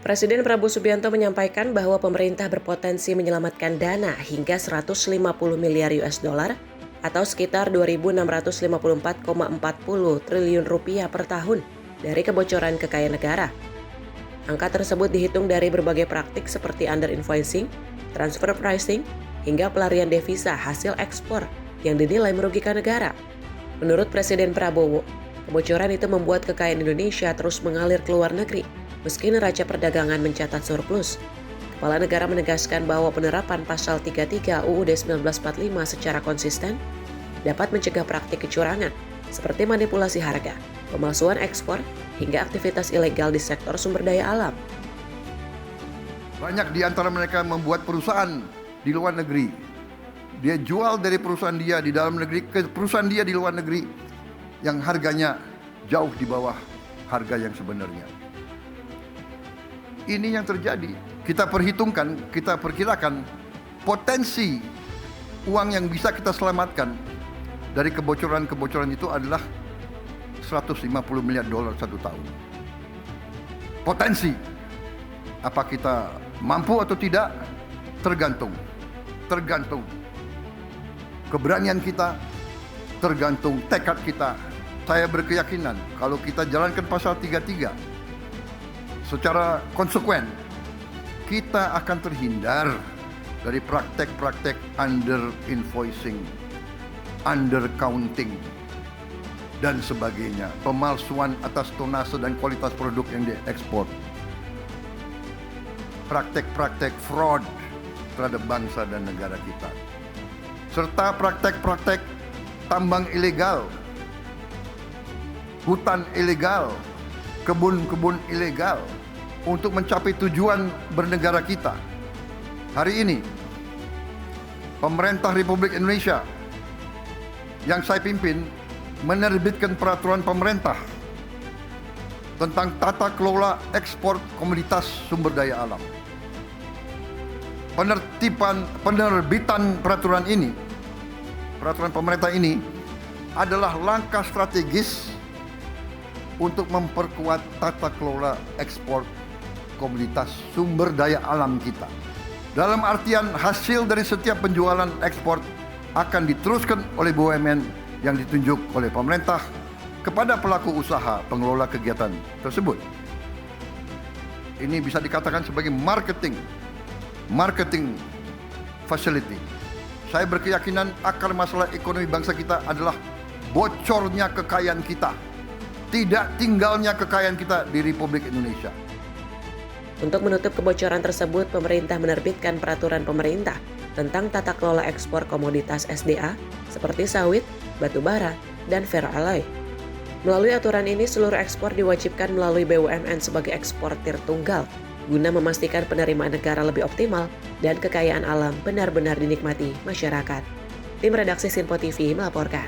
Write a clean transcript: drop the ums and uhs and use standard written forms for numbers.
Presiden Prabowo Subianto menyampaikan bahwa pemerintah berpotensi menyelamatkan dana hingga 150 miliar US dollar atau sekitar 2.654,40 triliun rupiah per tahun dari kebocoran kekayaan negara. Angka tersebut dihitung dari berbagai praktik seperti under invoicing, transfer pricing, hingga pelarian devisa hasil ekspor yang dinilai merugikan negara. Menurut Presiden Prabowo, kebocoran itu membuat kekayaan Indonesia terus mengalir ke luar negeri, meski neraca perdagangan mencatat surplus. Kepala negara menegaskan bahwa penerapan pasal 33 UUD 1945 secara konsisten dapat mencegah praktik kecurangan seperti manipulasi harga, pemalsuan ekspor, hingga aktivitas ilegal di sektor sumber daya alam. Banyak di antara mereka membuat perusahaan di luar negeri. Dia jual dari perusahaan dia di dalam negeri ke perusahaan dia di luar negeri yang harganya jauh di bawah harga yang sebenarnya. Ini yang terjadi. Kita perhitungkan, kita perkirakan potensi uang yang bisa kita selamatkan dari kebocoran-kebocoran itu adalah 150 miliar dolar satu tahun. Potensi. Apa kita mampu atau tidak? Tergantung. Keberanian kita, tergantung tekad kita. Saya berkeyakinan kalau kita jalankan pasal 33 secara konsekuen, kita akan terhindar dari praktek-praktek under invoicing, under counting, dan sebagainya, pemalsuan atas tonase dan kualitas produk yang diekspor, praktek-praktek fraud terhadap bangsa dan negara kita, serta praktek-praktek tambang ilegal, hutan ilegal, kebun-kebun ilegal untuk mencapai tujuan bernegara kita. Hari ini, pemerintah Republik Indonesia yang saya pimpin menerbitkan peraturan pemerintah tentang tata kelola ekspor komoditas sumber daya alam. Penerbitan peraturan pemerintah ini adalah langkah strategis untuk memperkuat tata kelola ekspor komoditas sumber daya alam kita. Dalam artian hasil dari setiap penjualan ekspor akan diteruskan oleh BUMN yang ditunjuk oleh pemerintah kepada pelaku usaha pengelola kegiatan tersebut. Ini bisa dikatakan sebagai marketing facility. Saya berkeyakinan akar masalah ekonomi bangsa kita adalah bocornya kekayaan kita, tidak tinggalnya kekayaan kita di Republik Indonesia. Untuk menutup kebocoran tersebut, pemerintah menerbitkan peraturan pemerintah tentang tata kelola ekspor komoditas SDA seperti sawit, batu bara, dan ferroalloy. Melalui aturan ini, seluruh ekspor diwajibkan melalui BUMN sebagai eksportir tunggal, guna memastikan penerimaan negara lebih optimal dan kekayaan alam benar-benar dinikmati masyarakat. Tim redaksi Sinpo TV melaporkan.